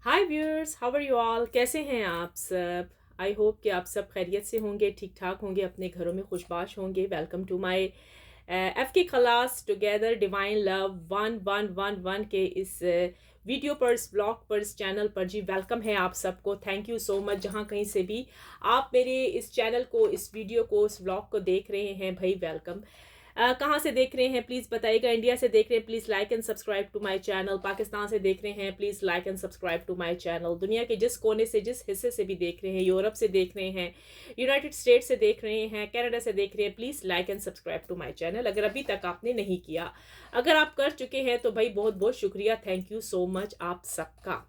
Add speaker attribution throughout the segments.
Speaker 1: Hi viewers, how are you all? कैसे हैं आप सब? आई होप कि आप सब खैरियत से होंगे, ठीक ठाक होंगे, अपने घरों में खुशबाश होंगे। वेलकम टू माय एफ के क्लास टुगेदर डिवाइन लव 1111 के इस वीडियो पर, इस ब्लॉग पर, इस चैनल पर। जी वेलकम है आप सबको। थैंक यू सो मच, जहाँ कहीं से भी आप मेरे इस चैनल को, इस वीडियो को, इस ब्लॉग को देख रहे हैं, भाई वेलकम। कहाँ से देख रहे हैं प्लीज़ बताइएगा। इंडिया से देख रहे हैं please like and subscribe to my channel. Pakistan से देख रहे हैं please like and subscribe to my channel. दुनिया के जिस कोने से, जिस हिस्से से भी देख रहे हैं, यूरोप से देख रहे हैं, यूनाइटेड स्टेट से देख रहे हैं, कनाडा से देख रहे हैं, please like and subscribe to my channel अगर अभी तक आपने नहीं किया। अगर आप कर चुके हैं तो भाई बहुत बहुत शुक्रिया, थैंक यू सो मच आप सबका।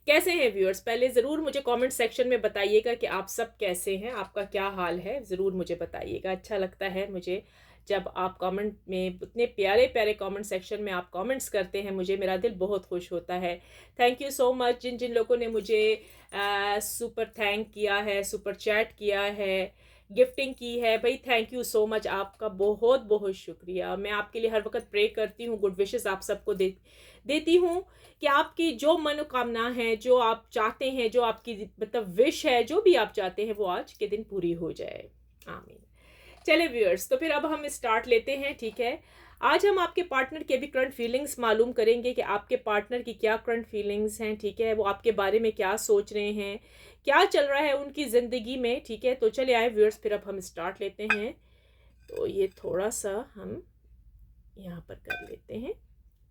Speaker 1: कैसे हैं व्यूअर्स? पहले ज़रूर मुझे कमेंट सेक्शन में बताइएगा कि आप सब कैसे हैं, आपका क्या हाल है, ज़रूर मुझे बताइएगा। अच्छा लगता है मुझे जब आप कमेंट में, इतने प्यारे प्यारे कमेंट सेक्शन में आप कमेंट्स करते हैं, मुझे मेरा दिल बहुत खुश होता है। थैंक यू सो मच जिन जिन लोगों ने मुझे सुपर थैंक किया है, सुपर चैट किया है, गिफ्टिंग की है, भाई थैंक यू सो मच, आपका बहुत बहुत शुक्रिया। मैं आपके लिए हर वक्त प्रे करती हूँ, गुड विशेस आप सबको देती हूँ कि आपकी जो मनोकामना है, जो आप चाहते हैं, जो आपकी मतलब विश है, जो भी आप चाहते हैं, वो आज के दिन पूरी हो जाए। आमीन। चले व्यूअर्स, तो फिर अब हम स्टार्ट लेते हैं, ठीक है। आज हम आपके पार्टनर की अभी करंट फीलिंग्स मालूम करेंगे कि आपके पार्टनर की क्या करंट फीलिंग्स हैं, ठीक है। वो आपके बारे में क्या सोच रहे हैं, क्या चल रहा है उनकी ज़िंदगी में, ठीक है। तो चले आए व्यूअर्स, फिर अब हम स्टार्ट लेते हैं। तो ये थोड़ा सा हम यहाँ पर कर लेते हैं,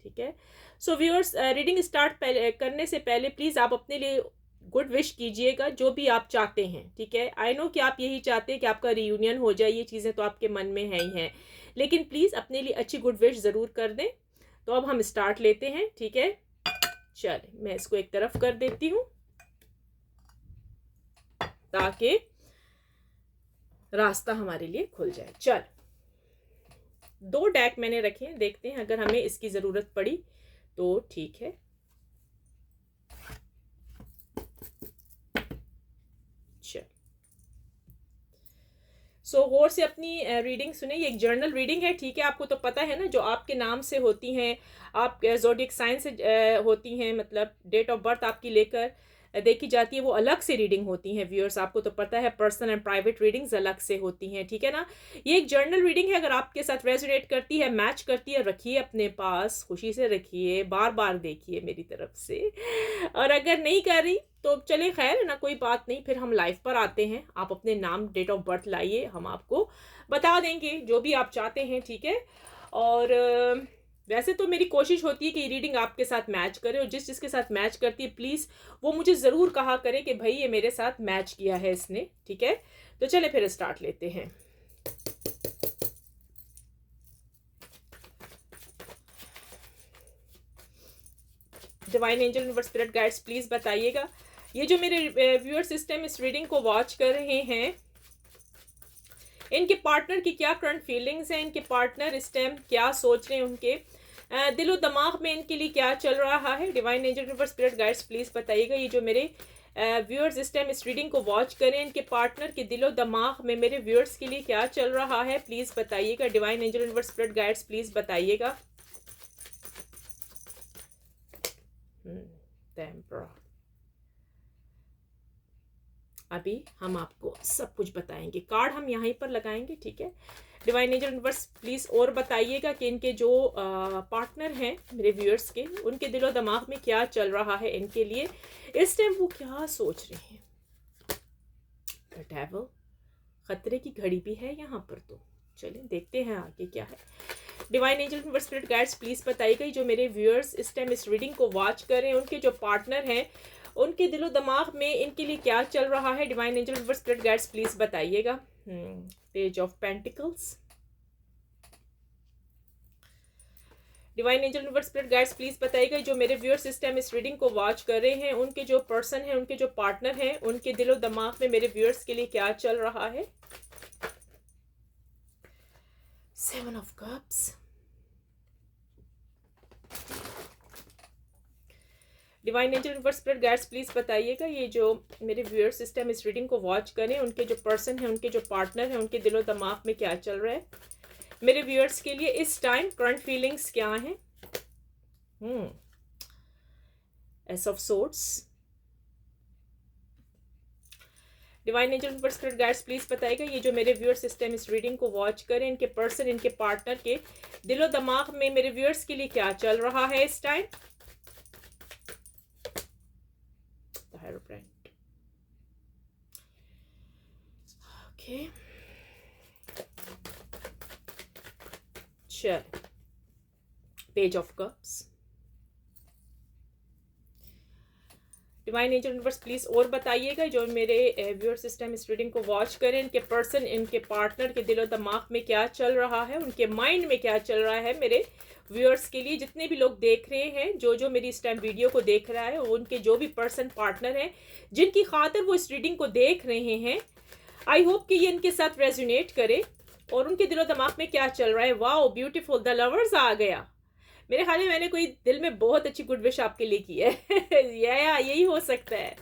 Speaker 1: ठीक है। सो व्यूअर्स, रीडिंग स्टार्ट करने से पहले प्लीज़ आप अपने लिए गुड विश कीजिएगा, जो भी आप चाहते हैं, ठीक है। आई नो कि आप यही चाहते हैं कि आपका रियूनियन हो जाए, ये चीज़ें तो आपके मन में है ही हैं, लेकिन प्लीज़ अपने लिए अच्छी गुड विश ज़रूर कर दें। तो अब हम स्टार्ट लेते हैं, ठीक है। चल मैं इसको एक तरफ कर देती हूँ ताकि रास्ता हमारे लिए खुल जाए। चल, दो डेक मैंने रखे हैं, देखते हैं अगर हमें इसकी ज़रूरत पड़ी तो ठीक है। चल, सो गौर से अपनी रीडिंग सुने। ये एक जर्नल रीडिंग है, ठीक है। आपको तो पता है ना, जो आपके नाम से होती हैं, आप ज़ोडिएक साइन से होती हैं, मतलब डेट ऑफ बर्थ आपकी लेकर देखी जाती है, वो अलग से रीडिंग होती हैं व्यूअर्स। आपको तो पता है पर्सनल एंड प्राइवेट रीडिंग्स अलग से होती हैं, ठीक है ना। ये एक जर्नल रीडिंग है, अगर आपके साथ रेजोनेट करती है, मैच करती है, रखिए अपने पास, खुशी से रखिए, बार बार देखिए मेरी तरफ से। और अगर नहीं कर रही तो चले, खैर ना, कोई बात नहीं। फिर हम लाइव पर आते हैं, आप अपने नाम, डेट ऑफ बर्थ लाइए, हम आपको बता देंगे जो भी आप चाहते हैं, ठीक है। और वैसे तो मेरी कोशिश होती है कि रीडिंग आपके साथ मैच करे, और जिस जिसके साथ मैच करती है प्लीज़ वो मुझे ज़रूर कहा करे कि भाई ये मेरे साथ मैच किया है इसने, ठीक है। तो चले फिर स्टार्ट लेते हैं। Divine angel universe spirit guides please बताइएगा, ये जो मेरे व्यूअर सिस्टम इस रीडिंग को वॉच कर रहे हैं, इनके पार्टनर की क्या करंट फीलिंग्स हैं, इनके पार्टनर इस टाइम क्या सोच रहे हैं, उनके दिलो दिमाग में इनके लिए क्या चल रहा है। Divine angel universe spirit guides please बताइएगा, ये जो मेरे व्यूअर्स इस टाइम इस रीडिंग को वॉच करें, इनके पार्टनर के दिलो दिमाग में मेरे व्यूअर्स के लिए क्या चल रहा है, प्लीज़ बताइएगा। Divine angel universe spirit guides please बताइएगा। टेम्परा, अभी हम आपको सब कुछ बताएंगे, कार्ड हम यहीं पर लगाएंगे, ठीक है। डिवाइन एंजल यूनिवर्स प्लीज़ और बताइएगा कि इनके जो पार्टनर हैं मेरे व्यूअर्स के, उनके दिलो दिमाग में क्या चल रहा है इनके लिए इस टाइम, वो क्या सोच रहे हैं। द डेविल, खतरे की घड़ी भी है यहाँ पर, तो चलिए देखते हैं आगे क्या है। Divine angel universe spirit guides please बताइएगा, जो मेरे व्यूअर्स इस टाइम इस रीडिंग को वॉच कर रहे हैं, उनके जो पार्टनर हैं, उनके दिलो दिमाग में इनके लिए क्या चल रहा है। Divine angel universe spirit guides please बताइएगा। Page of pentacles, divine angel universe spirit guides please बताइएगा, जो मेरे व्यूअर सिस्टम इस रीडिंग को वॉच कर रहे हैं, उनके जो पर्सन हैं, उनके जो पार्टनर हैं, उनके दिलो दिमाग में मेरे व्यूअर्स के लिए क्या चल रहा है। Seven of cups, divine angel universe spirit guides please बताइएगा, ये जो मेरे व्यूअर सिस्टम इस रीडिंग को वॉच करें, उनके जो पर्सन हैं, उनके जो पार्टनर हैं, उनके दिलो दिमाग में क्या चल रहा है मेरे व्यूअर्स के लिए इस टाइम, करंट फीलिंग्स क्या हैं। S of swords. Divine angel universe spirit guides please बताएगा ये जो मेरे व्यूअर्स सिस्टम इस रीडिंग को वॉच करें, इनके पर्सन, इनके पार्टनर के दिलो दिमाग में मेरे व्यूअर्स के लिए क्या चल रहा है इस टाइम। ओके, चल page of cups. Divine angel universe please और बताइएगा जो मेरे व्यूअर सिस्टम इस रीडिंग को वॉच करें, इनके पर्सन, इनके पार्टनर के दिलो दिमाग में क्या चल रहा है, उनके माइंड में क्या चल रहा है मेरे व्यूअर्स के लिए। जितने भी लोग देख रहे हैं, जो मेरी इस टाइम वीडियो को देख रहा है, उनके जो भी पर्सन पार्टनर हैं जिनकी खातिर वो इस रीडिंग को देख रहे हैं, आई होप कि ये इनके साथ रेजोनेट करे और उनके दिलो दिमाग में क्या चल रहा है। वाओ ब्यूटीफुल, द लवर्स आ गया। मेरे ख्याल में मैंने कोई दिल में बहुत अच्छी गुड विश आपके लिए की है या यही हो सकता है।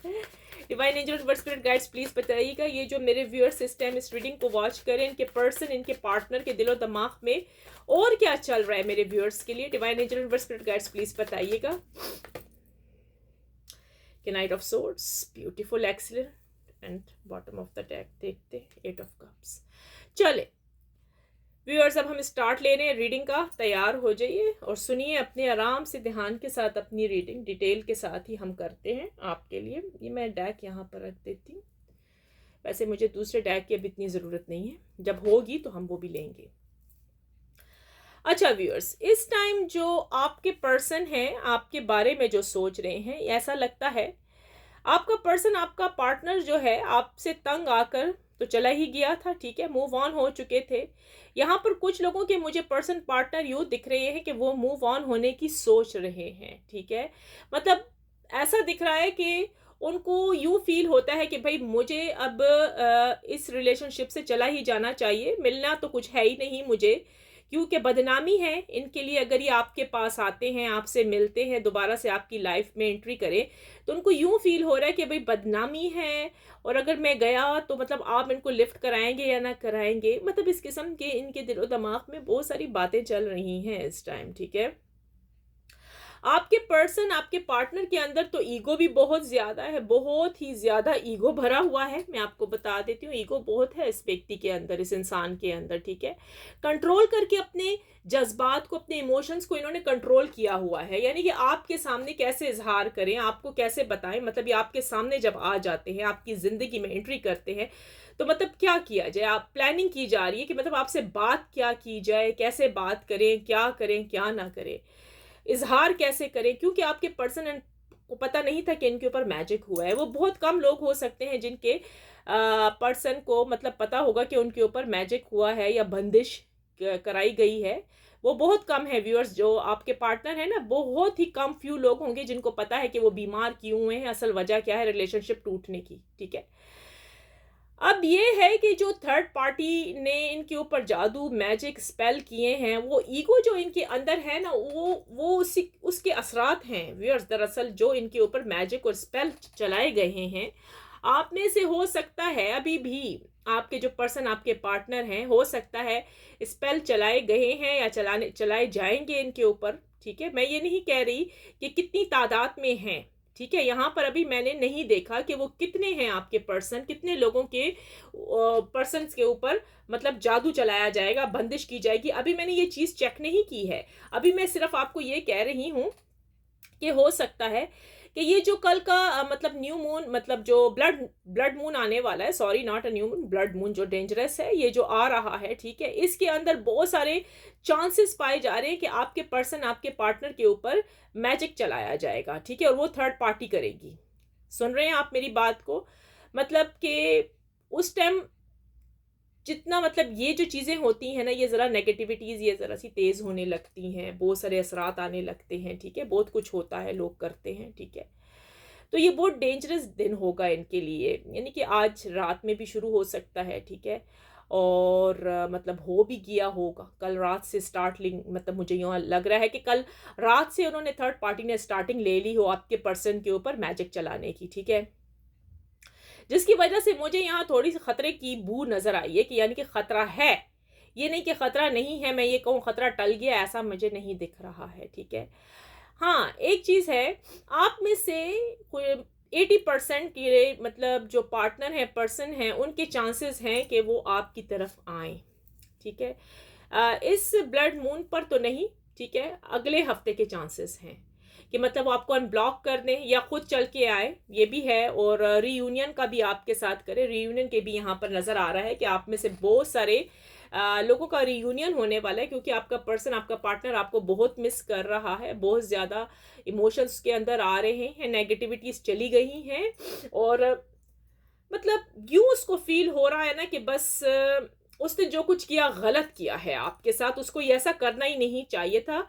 Speaker 1: Divine angel universe spirit guides please बताइएगा ये जो मेरे व्यूअर्स सिस्टम इस रीडिंग को वॉच करें, इनके पर्सन, इनके पार्टनर के दिलो दिमाग में और क्या चल रहा है मेरे व्यूअर्स के लिए। Divine angel universe spirit guides please बताइएगा। Knight of swords, beautiful, excellent, and bottom of the deck देखते, एट ऑफ कप्स। चले व्यूअर्स, अब हम स्टार्ट ले रहे हैं रीडिंग का। तैयार हो जाइए और सुनिए अपने आराम से, ध्यान के साथ अपनी रीडिंग डिटेल के साथ ही हम करते हैं आपके लिए। ये मैं डेक यहाँ पर रख देती हूँ। वैसे मुझे दूसरे डेक की अब इतनी ज़रूरत नहीं है, जब होगी तो हम वो भी लेंगे। अच्छा व्यूअर्स, इस टाइम जो आपके पर्सन हैं आपके बारे में जो सोच रहे हैं, ऐसा लगता है आपका पर्सन, आपका पार्टनर जो है आपसे तंग आकर तो चला ही गया था, ठीक है, मूव ऑन हो चुके थे। यहाँ पर कुछ लोगों के मुझे पर्सन पार्टनर यूँ दिख रहे हैं कि वो मूव ऑन होने की सोच रहे हैं, ठीक है। मतलब ऐसा दिख रहा है कि उनको यूँ फील होता है कि भाई मुझे अब इस रिलेशनशिप से चला ही जाना चाहिए, मिलना तो कुछ है ही नहीं मुझे, क्योंकि बदनामी है इनके लिए अगर ये आपके पास आते हैं, आपसे मिलते हैं, दोबारा से आपकी लाइफ में एंट्री करें, तो उनको यूं फील हो रहा है कि भाई बदनामी है और अगर मैं गया तो मतलब आप इनको लिफ्ट कराएंगे या ना कराएंगे। मतलब इस किस्म के इनके दिलो दिमाग में बहुत सारी बातें चल रही हैं इस टाइम, ठीक है। आपके पर्सन, आपके पार्टनर के अंदर तो ईगो भी बहुत ज़्यादा है, बहुत ही ज़्यादा ईगो भरा हुआ है। मैं आपको बता देती हूँ, ईगो बहुत है इस व्यक्ति के अंदर, इस इंसान के अंदर, ठीक है। कंट्रोल करके अपने जज्बात को, अपने इमोशंस को इन्होंने कंट्रोल किया हुआ है। यानी कि आपके सामने कैसे इजहार करें, आपको कैसे बताएं, मतलब ये आपके सामने जब आ जाते हैं, आपकी ज़िंदगी में एंट्री करते हैं, तो मतलब क्या किया जाए, आप प्लानिंग की जा रही है कि मतलब आपसे बात क्या की जाए, कैसे बात करें, क्या ना करें, इजहार कैसे करें, क्योंकि आपके पर्सन को पता नहीं था कि इनके ऊपर मैजिक हुआ है। वो बहुत कम लोग हो सकते हैं जिनके पर्सन को मतलब पता होगा कि उनके ऊपर मैजिक हुआ है या बंदिश कराई गई है। वो बहुत कम है व्यूअर्स, जो आपके पार्टनर है ना, बहुत ही कम फ्यू लोग होंगे जिनको पता है कि वो बीमार क्यों हुए हैं, असल वजह क्या है रिलेशनशिप टूटने की, ठीक है। अब ये है कि जो थर्ड पार्टी ने इनके ऊपर जादू, मैजिक, स्पेल किए हैं, वो ईगो जो इनके अंदर है ना, वो उसके असरात हैं व्यूअर्स। दरअसल जो इनके ऊपर मैजिक और स्पेल चलाए गए हैं, आप में से हो सकता है अभी भी आपके जो पर्सन, आपके पार्टनर हैं, हो सकता है स्पेल चलाए गए हैं या चलाए जाएंगे इनके ऊपर, ठीक है। मैं ये नहीं कह रही कि कितनी तादाद में हैं, ठीक है। यहाँ पर अभी मैंने नहीं देखा कि वो कितने हैं आपके पर्सन, कितने लोगों के पर्सन के ऊपर मतलब जादू चलाया जाएगा, बंदिश की जाएगी, अभी मैंने ये चीज़ चेक नहीं की है। अभी मैं सिर्फ आपको ये कह रही हूँ कि हो सकता है कि ये जो कल का मतलब न्यू मून, मतलब जो ब्लड मून आने वाला है, sorry not a new moon, blood moon जो डेंजरस है, ये जो आ रहा है, ठीक है, इसके अंदर बहुत सारे चांसेस पाए जा रहे हैं कि आपके पर्सन, आपके पार्टनर के ऊपर मैजिक चलाया जाएगा, ठीक है, और वो थर्ड पार्टी करेगी। सुन रहे हैं आप मेरी बात को? मतलब कि उस टाइम जितना मतलब ये जो चीज़ें होती हैं ना, ये ज़रा नेगेटिविटीज़ ये ज़रा सी तेज़ होने लगती हैं, बहुत सारे असरात आने लगते हैं, ठीक है, बहुत कुछ होता है, लोग करते हैं, ठीक है। तो ये बहुत डेंजरस दिन होगा इनके लिए, यानी कि आज रात में भी शुरू हो सकता है, ठीक है, और मतलब हो भी गया होगा कल रात से स्टार्टिंग। मतलब मुझे यूँ लग रहा है कि कल रात से उन्होंने थर्ड पार्टी ने स्टार्टिंग ले ली हो आपके पर्सन के ऊपर मैजिक चलाने की, ठीक है, जिसकी वजह से मुझे यहाँ थोड़ी सी खतरे की बू नजर आई है कि यानी कि खतरा है, ये नहीं कि खतरा नहीं है, मैं ये कहूँ खतरा टल गया, ऐसा मुझे नहीं दिख रहा है, ठीक है। हाँ, एक चीज़ है, आप में से कोई 80% के मतलब जो पार्टनर है, पर्सन है, उनके चांसेस हैं कि वो आपकी तरफ आएँ, ठीक है? इस ब्लड मून पर तो नहीं, ठीक है? अगले हफ्ते के चांसेस हैं कि मतलब वो आपको अनब्लॉक कर दें या खुद चल के आए, ये भी है। और रीयूनियन का भी आपके साथ करें, रीयूनियन के भी यहाँ पर नज़र आ रहा है कि आप में से बहुत सारे लोगों का रीयूनियन होने वाला है, क्योंकि आपका पर्सन, आपका पार्टनर आपको बहुत मिस कर रहा है, बहुत ज़्यादा इमोशंस के अंदर आ रहे हैं, नेगेटिविटीज़ चली गई हैं। और मतलब यूं उसको फील हो रहा है ना कि बस उसने जो कुछ किया गलत किया है आपके साथ, उसको ये ऐसा करना ही नहीं चाहिए था।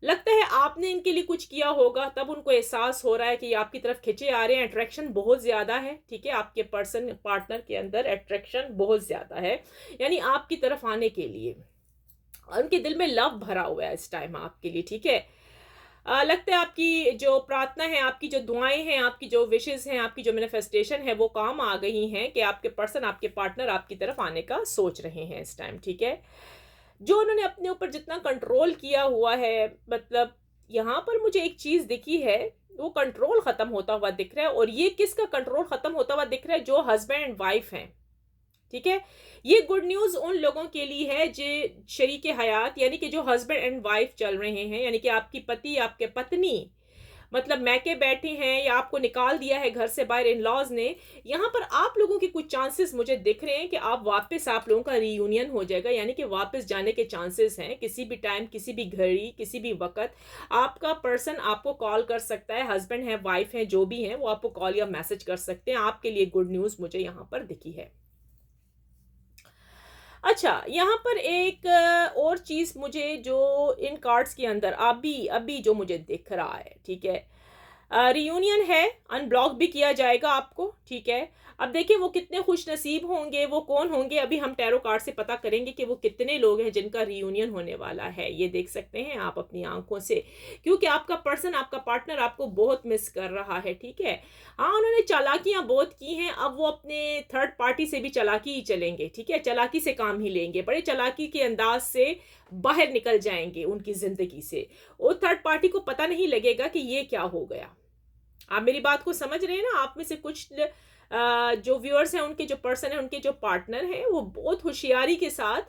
Speaker 1: लगता है आपने इनके लिए कुछ किया होगा, तब उनको एहसास हो रहा है कि ये आपकी तरफ खिंचे आ रहे हैं। अट्रैक्शन बहुत ज़्यादा है, ठीक है? आपके पर्सन पार्टनर के अंदर अट्रैक्शन बहुत ज़्यादा है, यानी आपकी तरफ आने के लिए। उनके दिल में लव भरा हुआ है इस टाइम आपके लिए, ठीक है? लगता है आपकी जो प्रार्थना है, आपकी जो दुआएं हैं, आपकी जो विशेस हैं, आपकी जो मैनिफेस्टेशन है, वो काम आ गई हैं कि आपके पर्सन, आपके पार्टनर आपकी तरफ आने का सोच रहे हैं इस टाइम, ठीक है? जो उन्होंने अपने ऊपर जितना कंट्रोल किया हुआ है, मतलब यहाँ पर मुझे एक चीज़ दिखी है, वो कंट्रोल ख़त्म होता हुआ दिख रहा है। और ये किसका कंट्रोल ख़त्म होता हुआ दिख रहा है? जो हस्बैंड एंड वाइफ हैं, ठीक है? ये गुड न्यूज़ उन लोगों के लिए है जो शरीके हयात, यानी कि जो हस्बैंड एंड वाइफ चल रहे हैं, यानी कि आपकी पति, आपके पत्नी मतलब मैके बैठे हैं या आपको निकाल दिया है घर से बाहर इन लॉज ने। यहाँ पर आप लोगों के कुछ चांसेस मुझे दिख रहे हैं कि आप वापस, आप लोगों का रीयूनियन हो जाएगा, यानी कि वापस जाने के चांसेस हैं। किसी भी टाइम, किसी भी घड़ी, किसी भी वक्त आपका पर्सन आपको कॉल कर सकता है। हस्बैंड है, वाइफ है, जो भी है, वो आपको कॉल या मैसेज कर सकते हैं। आपके लिए गुड न्यूज़ मुझे यहाँ पर दिखी है। अच्छा, यहाँ पर एक और चीज़ मुझे जो इन कार्ड्स के अंदर अभी अभी जो मुझे दिख रहा है, ठीक है? रियूनियन है, अनब्लॉक भी किया जाएगा आपको, ठीक है? अब देखिए वो कितने खुश नसीब होंगे, वो कौन होंगे, अभी हम टैरो कार्ड से पता करेंगे कि वो कितने लोग हैं जिनका रियूनियन होने वाला है। ये देख सकते हैं आप अपनी आंखों से, क्योंकि आपका पर्सन, आपका पार्टनर आपको बहुत मिस कर रहा है, ठीक है? हाँ, उन्होंने चालाकियां बहुत की हैं, अब वो अपने थर्ड पार्टी से भी चालाकी ही चलेंगे, ठीक है? चालाकी से काम ही लेंगे, बड़े चालाकी के अंदाज से बाहर निकल जाएंगे उनकी जिंदगी से। और थर्ड पार्टी को पता नहीं लगेगा कि ये क्या हो गया। आप मेरी बात को समझ रहे हैं ना? आप में से कुछ जो व्यूअर्स हैं, उनके जो पर्सन है, उनके जो पार्टनर हैं, वो बहुत होशियारी के साथ,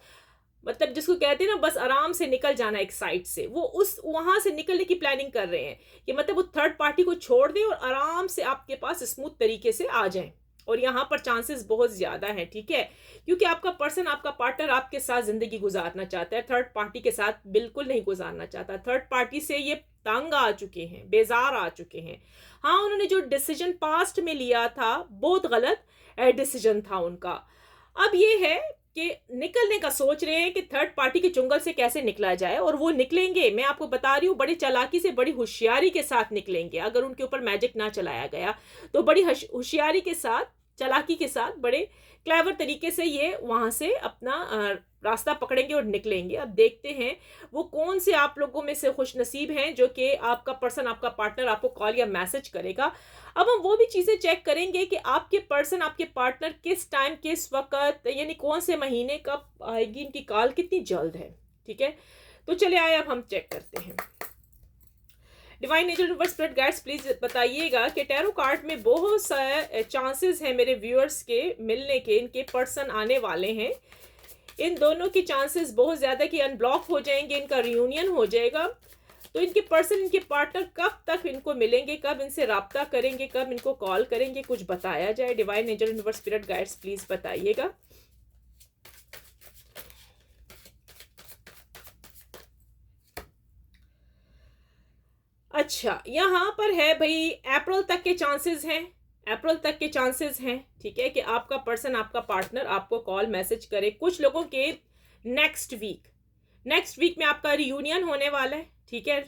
Speaker 1: मतलब जिसको कहते हैं ना, बस आराम से निकल जाना एक साइड से, वो उस वहां से निकलने की प्लानिंग कर रहे हैं कि मतलब वो थर्ड पार्टी को छोड़ दें और आराम से आपके पास स्मूथ तरीके से आ जाएं। और यहाँ पर चांसेस बहुत ज़्यादा हैं, ठीक है? क्योंकि आपका पर्सन, आपका पार्टनर आपके साथ ज़िंदगी गुजारना चाहता है, थर्ड पार्टी के साथ बिल्कुल नहीं गुजारना चाहता। थर्ड पार्टी से ये तंग आ चुके हैं, बेजार आ चुके हैं। हाँ, उन्होंने जो डिसीजन पास्ट में लिया था, बहुत गलत डिसीजन था उनका। अब ये है कि निकलने का सोच रहे हैं कि थर्ड पार्टी के चुंगल से कैसे निकला जाए, और वो निकलेंगे, मैं आपको बता रही हूँ, बड़ी चालाकी से, बड़ी होशियारी के साथ निकलेंगे। अगर उनके ऊपर मैजिक ना चलाया गया तो बड़ी होशियारी के साथ, चालाकी के साथ, बड़े क्लेवर तरीके से ये वहां से अपना रास्ता पकड़ेंगे और निकलेंगे। अब देखते हैं वो कौन से आप लोगों में से खुश नसीब हैं जो कि आपका पर्सन, आपका पार्टनर आपको कॉल या मैसेज करेगा। अब हम वो भी चीज़ें चेक करेंगे कि आपके पर्सन, आपके पार्टनर किस टाइम, किस वक्त, यानी कौन से महीने कब आएगी, इनकी कॉल कितनी जल्द है, ठीक है? तो चले आए, अब हम चेक करते हैं। Divine nature universe spirit guides, please बताइएगा कि टैरो कार्ड में बहुत सारे चांसेस हैं मेरे व्यूअर्स के मिलने के, इनके पर्सन आने वाले हैं। इन दोनों की चांसेस बहुत ज़्यादा कि अनब्लॉक हो जाएंगे, इनका रियूनियन हो जाएगा। तो इनके पर्सन, इनके पार्टनर कब तक इनको मिलेंगे, कब इनसे राब्ता करेंगे, कब इनको कॉल करेंगे, कुछ बताया जाए। Divine nature universe spirit guides, please बताइएगा। अच्छा, यहाँ पर है भाई, अप्रैल तक के चांसेस हैं, अप्रैल तक के चांसेस हैं, ठीक है? कि आपका पर्सन, आपका पार्टनर आपको कॉल मैसेज करे। कुछ लोगों के नेक्स्ट वीक में आपका रियूनियन होने वाला है, ठीक है?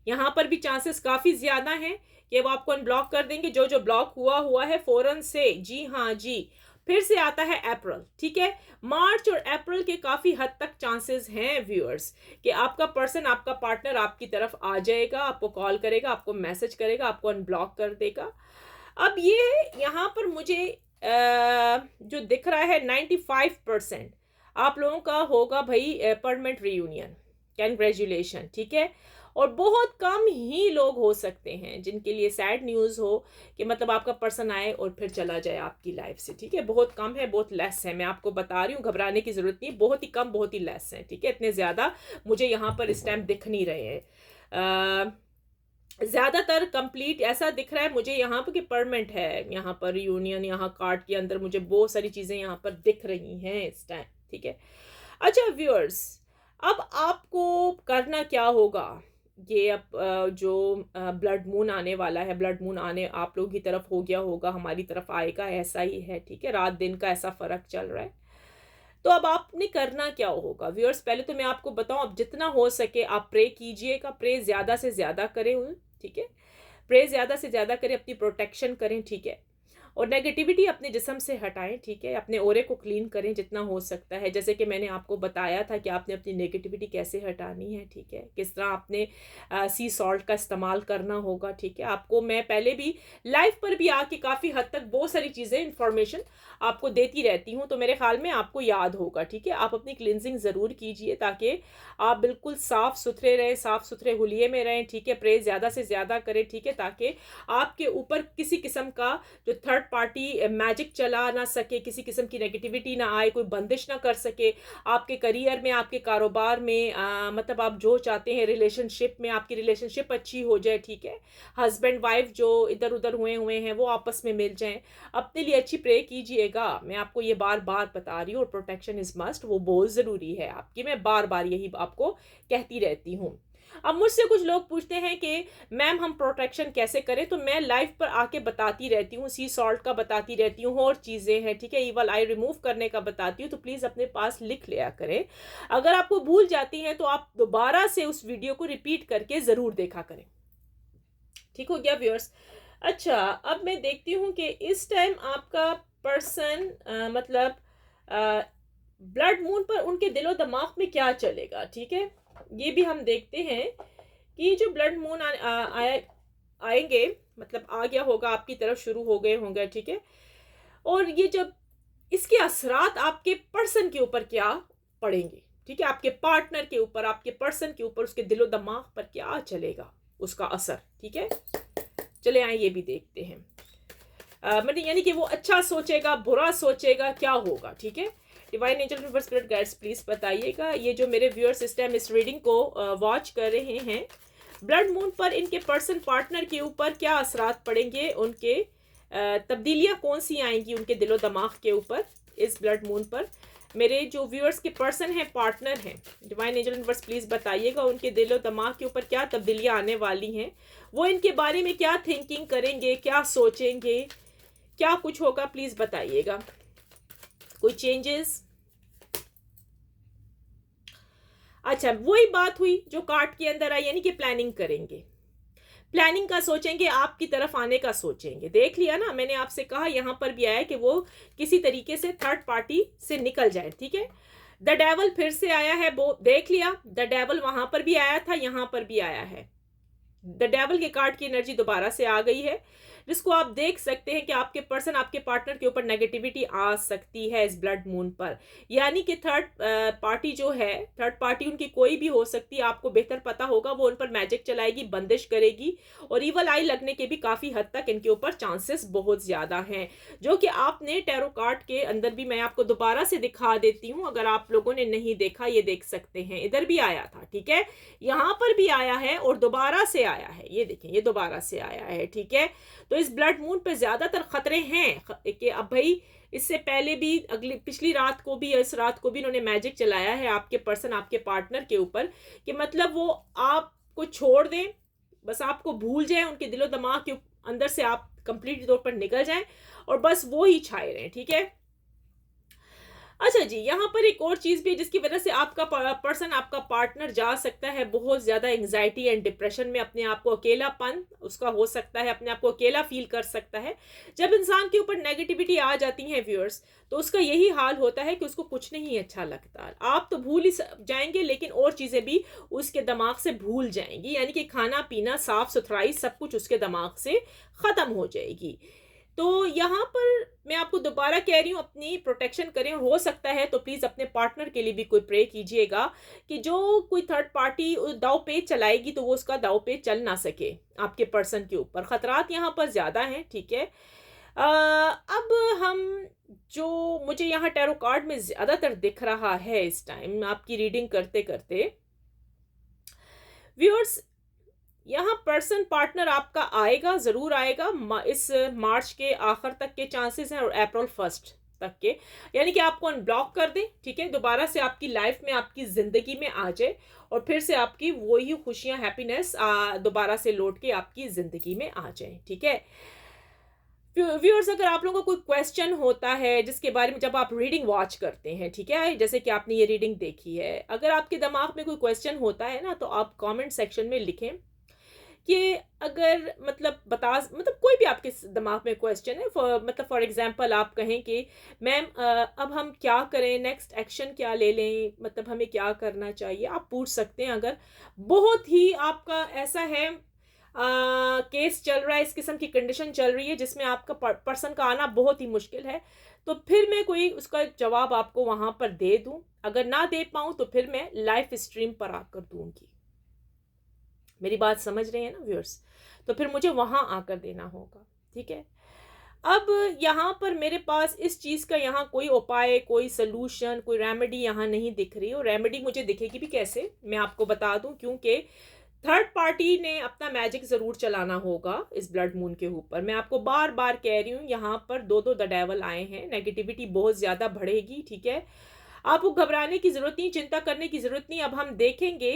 Speaker 1: यहाँ पर भी चांसेस काफ़ी ज़्यादा हैं कि वो आपको अनब्लॉक कर देंगे, जो जो ब्लॉक हुआ है फ़ौरन से। जी हाँ जी, फिर से आता है अप्रैल, ठीक है? मार्च और अप्रैल के काफ़ी हद तक चांसेस हैं व्यूअर्स कि आपका पर्सन, आपका पार्टनर आपकी तरफ आ जाएगा, आपको कॉल करेगा, आपको मैसेज करेगा, आपको अनब्लॉक कर देगा। अब ये यहाँ पर मुझे जो दिख रहा है 95% आप लोगों का होगा भाई परमानेंट रीयूनियन। कैंग्रेचुलेशन, ठीक है? और बहुत कम ही लोग हो सकते हैं जिनके लिए सैड न्यूज़ हो कि मतलब आपका पर्सन आए और फिर चला जाए आपकी लाइफ से, ठीक है। बहुत कम है, बहुत लेस है, मैं आपको बता रही हूँ, घबराने की ज़रूरत नहीं, बहुत ही कम, बहुत ही लेस है, ठीक है। इतने ज़्यादा मुझे यहाँ पर इस टाइम दिख नहीं रहे हैं। ज़्यादातर कंप्लीट ऐसा दिख रहा है मुझे यहाँ पर कि परमानेंट है, यहाँ पर यूनियन, यहाँ कार्ड के अंदर मुझे बहुत सारी चीज़ें यहाँ पर दिख रही हैं इस टाइम, ठीक है। अच्छा व्यूअर्स, अब आपको करना क्या होगा, ये अब जो ब्लड मून आने वाला है, ब्लड मून आने आप लोगों की तरफ हो गया होगा, हमारी तरफ आएगा, ऐसा ही है, ठीक है। रात दिन का ऐसा फ़र्क चल रहा है। तो अब आपने करना क्या होगा व्यूअर्स, पहले तो मैं आपको बताऊं, अब जितना हो सके आप प्रे कीजिएगा, प्रे ज़्यादा से ज़्यादा करें, ठीक है। प्रे ज़्यादा से ज़्यादा करें, अपनी प्रोटेक्शन करें, ठीक है। और नेगेटिविटी अपने जिस्म से हटाएं, ठीक है। अपने ओरे को क्लीन करें जितना हो सकता है, जैसे कि मैंने आपको बताया था कि आपने अपनी नेगेटिविटी कैसे हटानी है, ठीक है। किस तरह आपने सी सॉल्ट का इस्तेमाल करना होगा, ठीक है। आपको मैं पहले भी लाइव पर भी आके काफ़ी हद तक बहुत सारी चीज़ें इंफॉर्मेशन आपको देती रहती हूँ, तो मेरे ख्याल में आपको याद होगा, ठीक है। आप अपनी क्लिनजिंग ज़रूर कीजिए ताकि आप बिल्कुल साफ़ सुथरे रहें, साफ़ सुथरे हुलिये में रहें, ठीक है। प्रे ज़्यादा से ज़्यादा करें, ठीक है, ताकि आपके ऊपर किसी किस्म का जो थर्ड पार्टी मैजिक चला ना सके, किसी किस्म की नेगेटिविटी ना आए, कोई बंदिश ना कर सके आपके करियर में, आपके कारोबार में, मतलब आप जो चाहते हैं रिलेशनशिप में, आपकी रिलेशनशिप अच्छी हो जाए, ठीक है। हस्बैंड वाइफ जो इधर उधर हुए हैं वो आपस में मिल जाएं, अपने लिए अच्छी प्रे कीजिएगा। मैं आपको ये बार बार बता रही हूँ, और प्रोटेक्शन इज मस्ट, वो बहुत ज़रूरी है आपकी, मैं बार बार यही आपको कहती रहती हूँ। अब मुझसे कुछ लोग पूछते हैं कि मैम हम प्रोटेक्शन कैसे करें, तो मैं लाइव पर आके बताती रहती हूँ, सी सॉल्ट का बताती रहती हूँ, और चीज़ें हैं, ठीक है। ईवल आई रिमूव करने का बताती हूँ, तो प्लीज़ अपने पास लिख लिया करें। अगर आपको भूल जाती हैं तो आप दोबारा से उस वीडियो को रिपीट करके ज़रूर देखा करें, ठीक हो गया व्यूअर्स। अच्छा, अब मैं देखती हूँ कि इस टाइम आपका पर्सन मतलब ब्लड मून पर उनके दिलो दिमाग में क्या चलेगा, ठीक है। ये भी हम देखते हैं कि जो ब्लड मून आएंगे, मतलब आ गया होगा आपकी तरफ, शुरू हो गए होंगे, ठीक है। और ये जब इसके असरात आपके पर्सन के ऊपर क्या पड़ेंगे, ठीक है, आपके पार्टनर के ऊपर, आपके पर्सन के ऊपर, उसके दिलो दिमाग पर क्या चलेगा उसका असर, ठीक है। चले आए ये भी देखते हैं। मतलब यानी कि वो अच्छा सोचेगा, बुरा सोचेगा, क्या होगा, ठीक है। Divine angel universe spirit guides please बताइएगा। ये जो मेरे व्यूअर्स इस टाइम इस रीडिंग को वॉच कर रहे हैं, ब्लड मून पर इनके पर्सन पार्टनर के ऊपर क्या असरात पड़ेंगे, उनके तब्दीलियां कौन सी आएंगी उनके दिलो दिमाग के ऊपर इस ब्लड मून पर। मेरे जो व्यूअर्स के पर्सन हैं, पार्टनर हैं, डिवाइन एंजल यूनिवर्स प्लीज बताइएगा उनके दिलो दिमाग के ऊपर क्या तब्दीलियां आने वाली हैं, वो इनके बारे में क्या थिंकिंग करेंगे, क्या सोचेंगे, क्या कुछ होगा, प्लीज बताइएगा। कोई चेंजेस? अच्छा, वही बात हुई जो कार्ड के अंदर आई, यानी कि प्लानिंग करेंगे, प्लानिंग का सोचेंगे, आपकी तरफ आने का सोचेंगे। देख लिया ना, मैंने आपसे कहा यहाँ पर भी आया कि वो किसी तरीके से थर्ड पार्टी से निकल जाए, ठीक है। द डेवल फिर से आया है, वो देख लिया, द डेवल वहां पर भी आया था, यहाँ पर भी आया है। द डेवल के कार्ड की एनर्जी दोबारा से आ गई है, जिसको आप देख सकते हैं कि आपके पर्सन, आपके पार्टनर के ऊपर नेगेटिविटी आ सकती है इस ब्लड मून पर। यानी कि थर्ड पार्टी जो है, थर्ड पार्टी उनकी कोई भी हो सकती है, आपको बेहतर पता होगा, वो उन पर मैजिक चलाएगी, बंदिश करेगी, और ईवल आई लगने के भी काफ़ी हद तक इनके ऊपर चांसेस बहुत ज़्यादा हैं, जो कि आपने टैरो कार्ड के अंदर भी, मैं आपको दोबारा से दिखा देती हूँ, अगर आप लोगों ने नहीं देखा, ये देख सकते हैं, इधर भी आया था, ठीक है, यहाँ पर भी आया है, और दोबारा से आया है, ये देखें, ये दोबारा से आया है, ठीक है। तो इस ब्लड मून पे ज्यादातर खतरे हैं कि अब भाई इससे पहले भी, अगली पिछली रात को भी, इस रात को भी इन्होंने मैजिक चलाया है आपके पर्सन, आपके पार्टनर के ऊपर, कि मतलब वो आपको छोड़ दें, बस आपको भूल जाए, उनके दिलो दिमाग के अंदर से आप कंप्लीट तौर पर निकल जाएं, और बस वो ही छाए रहें, ठीक है। अच्छा जी, यहाँ पर एक और चीज़ भी है जिसकी वजह से आपका पर्सन, आपका पार्टनर जा सकता है बहुत ज़्यादा एंग्जाइटी एंड डिप्रेशन में, अपने आप को अकेलापन उसका हो सकता है, अपने आप को अकेला फील कर सकता है। जब इंसान के ऊपर नेगेटिविटी आ जाती है व्यूअर्स, तो उसका यही हाल होता है कि उसको कुछ नहीं अच्छा लगता। आप तो भूल ही जाएंगे, लेकिन और चीज़ें भी उसके दिमाग से भूल जाएंगी, यानी कि खाना पीना, साफ सुथराई, सब कुछ उसके दिमाग से ख़त्म हो जाएगी। तो यहाँ पर मैं आपको दोबारा कह रही हूँ, अपनी प्रोटेक्शन करें, और हो सकता है तो प्लीज़ अपने पार्टनर के लिए भी कोई प्रे कीजिएगा कि जो कोई थर्ड पार्टी दाव पेच चलाएगी तो वो उसका दाव पेच चल ना सके आपके पर्सन के ऊपर। ख़तरात यहाँ पर ज़्यादा हैं, ठीक है। अब हम जो मुझे यहाँ टैरो कार्ड में ज़्यादातर दिख रहा है इस टाइम आपकी रीडिंग करते करते, व्यूअर्स, यहाँ पर्सन पार्टनर आपका आएगा, ज़रूर आएगा। इस मार्च के आखिर तक के चांसेस हैं और अप्रैल 1 तक के, यानी कि आपको अनब्लॉक कर दें, ठीक है, दोबारा से आपकी लाइफ में, आपकी ज़िंदगी में आ जाए और फिर से आपकी वही खुशियाँ, हैप्पीनेस दोबारा से लौट के आपकी ज़िंदगी में आ जाए, ठीक है। व्यूअर्स, अगर आप लोगों को कोई क्वेश्चन होता है जिसके बारे में जब आप रीडिंग वॉच करते हैं, ठीक है, जैसे कि आपने ये रीडिंग देखी है, अगर आपके दिमाग में कोई क्वेश्चन होता है ना, तो आप कमेंट सेक्शन में लिखें कि अगर मतलब कोई भी आपके दिमाग में क्वेश्चन है, फॉर एग्जांपल आप कहें कि मैम अब हम क्या करें, नेक्स्ट एक्शन क्या ले लें, मतलब हमें क्या करना चाहिए, आप पूछ सकते हैं। अगर बहुत ही आपका ऐसा है केस चल रहा है, इस किस्म की कंडीशन चल रही है जिसमें आपका पर्सन का आना बहुत ही मुश्किल है, तो फिर मैं कोई उसका जवाब आपको वहां पर दे दूं। अगर ना दे पाऊं तो फिर मैं लाइव स्ट्रीम पर आकर दूंगी। मेरी बात समझ रहे हैं ना व्यूअर्स? तो फिर मुझे वहां आकर देना होगा, ठीक है। अब यहाँ पर मेरे पास इस चीज़ का यहाँ कोई उपाय, कोई सलूशन, कोई रेमेडी यहाँ नहीं दिख रही, और रेमेडी मुझे दिखेगी भी कैसे, मैं आपको बता दूं, क्योंकि थर्ड पार्टी ने अपना मैजिक ज़रूर चलाना होगा इस ब्लड मून के ऊपर। मैं आपको बार बार कह रही हूँ, यहाँ पर दो द डेवल आए हैं, नेगेटिविटी बहुत ज़्यादा बढ़ेगी, ठीक है। आपको घबराने की ज़रूरत नहीं, चिंता करने की ज़रूरत नहीं। अब हम देखेंगे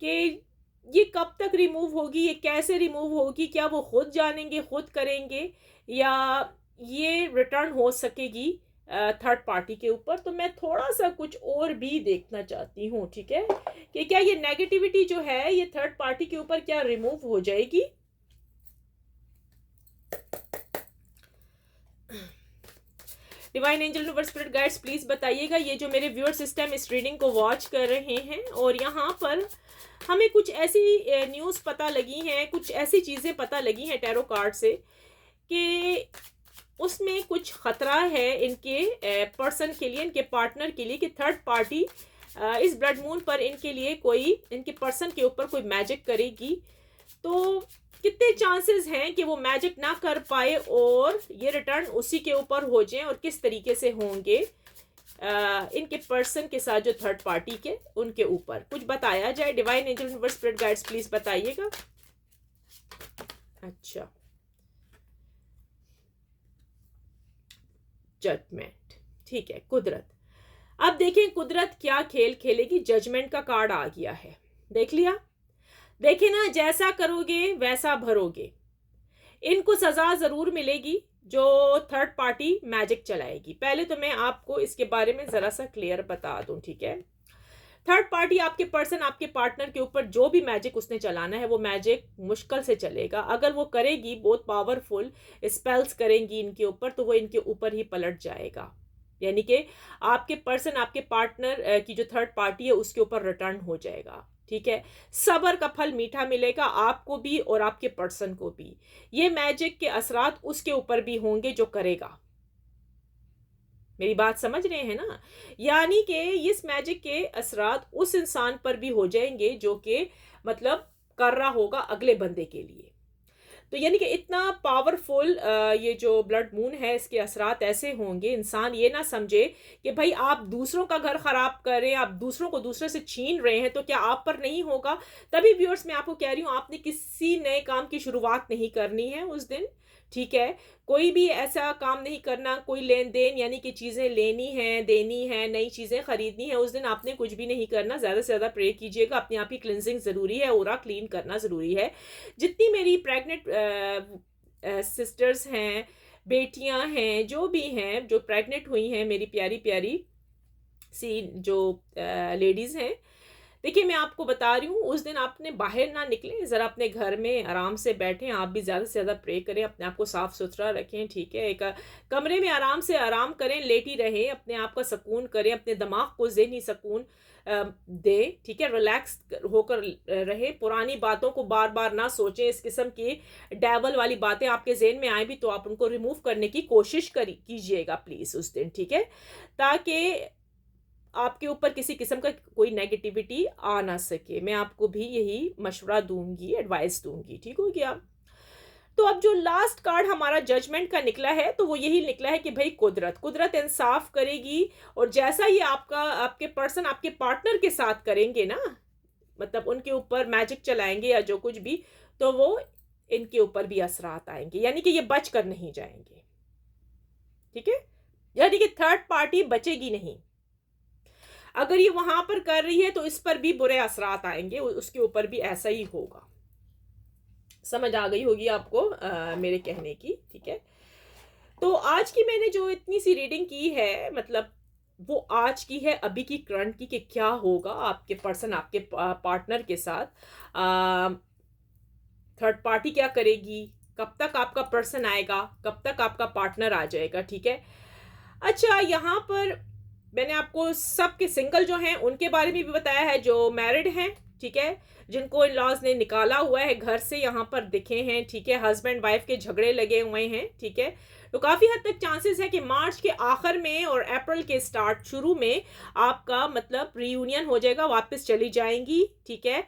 Speaker 1: कि ये कब तक रिमूव होगी, ये कैसे रिमूव होगी, क्या वो खुद जानेंगे, खुद करेंगे, या ये रिटर्न हो सकेगी थर्ड पार्टी के ऊपर। तो मैं थोड़ा सा कुछ और भी देखना चाहती हूँ, ठीक है, कि क्या ये नेगेटिविटी जो है ये थर्ड पार्टी के ऊपर क्या रिमूव हो जाएगी। Divine angel universe spirit guides please बताइएगा, ये जो मेरे व्यूअर सिस्टम इस रीडिंग को वॉच कर रहे हैं, और यहाँ पर हमें कुछ ऐसी न्यूज़ पता लगी हैं, कुछ ऐसी चीज़ें पता लगी हैं टैरो कार्ड से कि उसमें कुछ खतरा है इनके पर्सन के लिए, इनके पार्टनर के लिए, कि थर्ड पार्टी इस ब्लड मून पर इनके लिए कोई, इनके पर्सन के ऊपर कोई मैजिक करेगी। तो कितने चांसेस हैं कि वो मैजिक ना कर पाए और ये रिटर्न उसी के ऊपर हो जाए, और किस तरीके से होंगे इनके पर्सन के साथ जो थर्ड पार्टी के, उनके ऊपर कुछ बताया जाए। Divine angel universe spirit guides please बताइएगा। अच्छा, जजमेंट, ठीक है, कुदरत। अब देखें कुदरत क्या खेल खेलेगी। जजमेंट का कार्ड आ गया है, देख लिया, देखे ना, जैसा करोगे वैसा भरोगे। इनको सजा जरूर मिलेगी जो थर्ड पार्टी मैजिक चलाएगी। पहले तो मैं आपको इसके बारे में जरा सा क्लियर बता दूं, ठीक है। थर्ड पार्टी, आपके पर्सन, आपके पार्टनर के ऊपर जो भी मैजिक उसने चलाना है, वो मैजिक मुश्किल से चलेगा। अगर वो करेगी, बहुत पावरफुल स्पेल्स करेंगी इनके ऊपर, तो वो इनके ऊपर ही पलट जाएगा। यानी कि आपके पर्सन, आपके पार्टनर की जो थर्ड पार्टी है उसके ऊपर रिटर्न हो जाएगा, ठीक है। सबर का फल मीठा मिलेगा आपको भी और आपके पर्सन को भी। ये मैजिक के असरात उसके ऊपर भी होंगे जो करेगा। मेरी बात समझ रहे हैं ना? यानी कि इस मैजिक के असरात उस इंसान पर भी हो जाएंगे जो कि मतलब कर रहा होगा अगले बंदे के लिए। तो यानी कि इतना पावरफुल ये जो ब्लड मून है, इसके असरात ऐसे होंगे, इंसान ये ना समझे कि भाई आप दूसरों का घर खराब कर रहे हैं, आप दूसरों को दूसरे से छीन रहे हैं, तो क्या आप पर नहीं होगा। तभी व्यूअर्स मैं आपको कह रही हूँ, आपने किसी नए काम की शुरुआत नहीं करनी है उस दिन, ठीक है। कोई भी ऐसा काम नहीं करना, कोई लेन देन यानी कि चीज़ें लेनी है, देनी है, नई चीज़ें खरीदनी है, उस दिन आपने कुछ भी नहीं करना। ज़्यादा से ज़्यादा प्रे कीजिएगा, अपने आप ही क्लिनजिंग ज़रूरी है, ओरा क्लीन करना ज़रूरी है। जितनी मेरी प्रेग्नेंट सिस्टर्स हैं, बेटियां हैं, जो भी हैं, जो प्रेग्नेंट हुई हैं, मेरी प्यारी प्यारी सी जो लेडीज़ हैं, देखिए मैं आपको बता रही हूँ, उस दिन आपने बाहर ना निकलें, ज़रा अपने घर में आराम से बैठें। आप भी ज़्यादा से ज़्यादा प्रे करें, अपने आप को साफ़ सुथरा रखें, ठीक है। एक कमरे में आराम से आराम करें, लेटी रहें, अपने आप का सुकून करें, अपने दिमाग को ज़हनी सुकून दे, ठीक है, रिलैक्स होकर रहे, पुरानी बातों को बार बार ना सोचें, इस किस्म की डेवल वाली बातें आपके जेहन में आए भी तो आप उनको रिमूव करने की कोशिश कीजिएगा प्लीज उस दिन, ठीक है, ताकि आपके ऊपर किसी किस्म का कोई नेगेटिविटी आ ना सके। मैं आपको भी यही मशवरा दूंगी, एडवाइस दूंगी, ठीक हो गया। तो अब जो लास्ट कार्ड हमारा जजमेंट का निकला है तो वो यही निकला है कि भाई कुदरत इंसाफ करेगी, और जैसा ये आपके पर्सन आपके पार्टनर के साथ करेंगे ना, मतलब उनके ऊपर मैजिक चलाएंगे या जो कुछ भी, तो वो इनके ऊपर भी असरात आएंगे, यानी कि ये बच कर नहीं जाएंगे, ठीक है, यानी कि थर्ड पार्टी बचेगी नहीं। अगर ये वहां पर कर रही है तो इस पर भी बुरे असरात आएंगे, उसके ऊपर भी ऐसा ही होगा। समझ आ गई होगी आपको मेरे कहने की, ठीक है। तो आज की मैंने जो इतनी सी रीडिंग की है, मतलब वो आज की है, अभी की करंट की, कि क्या होगा आपके पर्सन आपके पार्टनर के साथ, थर्ड पार्टी क्या करेगी, कब तक आपका पर्सन आएगा, कब तक आपका पार्टनर आ जाएगा, ठीक है। अच्छा, यहाँ पर मैंने आपको सबके सिंगल जो हैं उनके बारे में भी बताया है, जो मैरिड हैं, ठीक है, जिनको इन लॉज ने निकाला हुआ है घर से, यहाँ पर दिखे हैं, ठीक है, हस्बैंड वाइफ के झगड़े लगे हुए हैं, ठीक है। तो काफ़ी हद तक चांसेस है कि मार्च के आखिर में और अप्रैल के शुरू में आपका मतलब रीयूनियन हो जाएगा, वापस चली जाएंगी, ठीक है,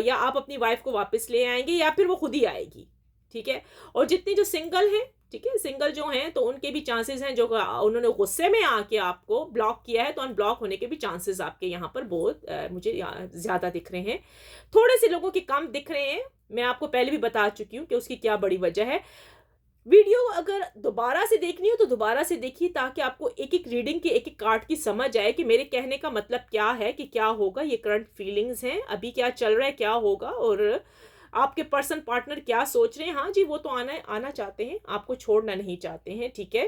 Speaker 1: या आप अपनी वाइफ को वापस ले आएंगे या फिर वो खुद ही आएगी, ठीक है। और जितने जो सिंगल हैं, ठीक है, सिंगल जो हैं तो उनके भी चांसेस हैं, जो उन्होंने गुस्से में आके आपको ब्लॉक किया है तो अनब्लॉक होने के भी चांसेस आपके यहाँ पर बहुत मुझे ज़्यादा दिख रहे हैं। थोड़े से लोगों के कम दिख रहे हैं, मैं आपको पहले भी बता चुकी हूँ कि उसकी क्या बड़ी वजह है। वीडियो अगर दोबारा से देखनी हो तो दोबारा से देखिए, ताकि आपको एक एक रीडिंग के एक एक कार्ड की समझ आए कि मेरे कहने का मतलब क्या है, कि क्या होगा, ये करंट फीलिंग्स हैं, अभी क्या चल रहा है, क्या होगा, और आपके पर्सन पार्टनर क्या सोच रहे हैं। हाँ जी, वो तो आना चाहते हैं, आपको छोड़ना नहीं चाहते हैं, ठीक है।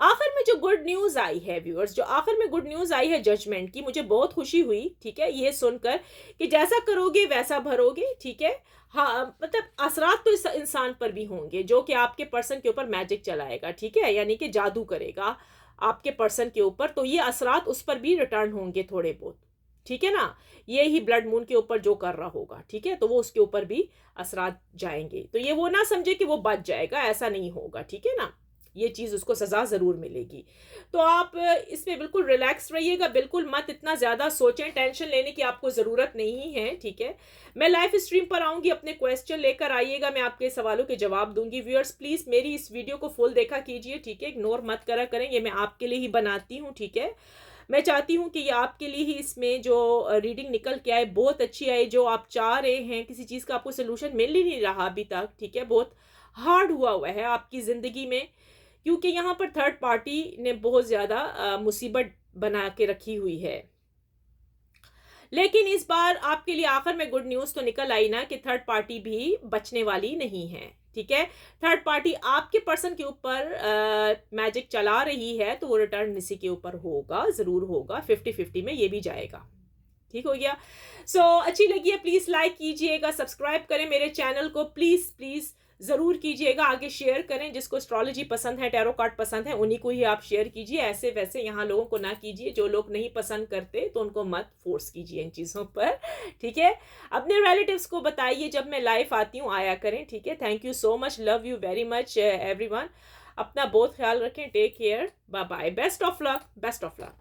Speaker 1: आखिर में जो गुड न्यूज आई है व्यूअर्स, जो आखिर में गुड न्यूज आई है जजमेंट की, मुझे बहुत खुशी हुई, ठीक है, ये सुनकर कि जैसा करोगे वैसा भरोगे, ठीक है। हाँ, मतलब असरात तो इस इंसान पर भी होंगे जो कि आपके पर्सन के ऊपर मैजिक चलाएगा, ठीक है, यानी कि जादू करेगा आपके पर्सन के ऊपर, तो ये असरात उस पर भी रिटर्न होंगे थोड़े बहुत, ठीक है ना। ये ही ब्लड मून के ऊपर जो कर रहा होगा, ठीक है, तो वो उसके ऊपर भी असरात जाएंगे, तो ये वो ना समझे कि वो बच जाएगा, ऐसा नहीं होगा, ठीक है ना, ये चीज़ उसको सज़ा ज़रूर मिलेगी। तो आप इसमें बिल्कुल रिलैक्स रहिएगा, बिल्कुल मत इतना ज़्यादा सोचें, टेंशन लेने की आपको ज़रूरत नहीं है, ठीक है। मैं लाइव स्ट्रीम पर आऊँगी, अपने क्वेश्चन लेकर आइएगा, मैं आपके सवालों के जवाब दूंगी। व्यूअर्स प्लीज़ मेरी इस वीडियो को फुल देखा कीजिए, ठीक है, इग्नोर मत करा करें, ये मैं आपके लिए ही बनाती हूँ, ठीक है। मैं चाहती हूँ कि ये आपके लिए ही इसमें जो रीडिंग निकल के आए बहुत अच्छी आए, जो आप चाह रहे हैं, किसी चीज़ का आपको सोल्यूशन मिल ही नहीं रहा अभी तक, ठीक है, बहुत हार्ड हुआ है आपकी ज़िंदगी में, क्योंकि यहाँ पर थर्ड पार्टी ने बहुत ज़्यादा मुसीबत बना के रखी हुई है। लेकिन इस बार आपके लिए आखिर में गुड न्यूज़ तो निकल आई ना, कि थर्ड पार्टी भी बचने वाली नहीं है, ठीक है। थर्ड पार्टी आपके पर्सन के ऊपर मैजिक चला रही है, तो वो रिटर्न इसी के ऊपर होगा, ज़रूर होगा, 50-50 में ये भी जाएगा, ठीक हो गया। सो अच्छी लगी है प्लीज़ लाइक कीजिएगा, सब्सक्राइब करें मेरे चैनल को, प्लीज़ प्लीज़ ज़रूर कीजिएगा, आगे शेयर करें, जिसको एस्ट्रोलॉजी पसंद है, टैरो कार्ड पसंद है, उन्हीं को ही आप शेयर कीजिए, ऐसे वैसे यहाँ लोगों को ना कीजिए, जो लोग नहीं पसंद करते तो उनको मत फोर्स कीजिए इन चीज़ों पर, ठीक है। अपने रिलेटिव्स को बताइए, जब मैं लाइव आती हूँ आया करें, ठीक है। Thank you so much, love you very much everyone, अपना बहुत ख्याल रखें, take care, bye bye, best of luck, best of luck.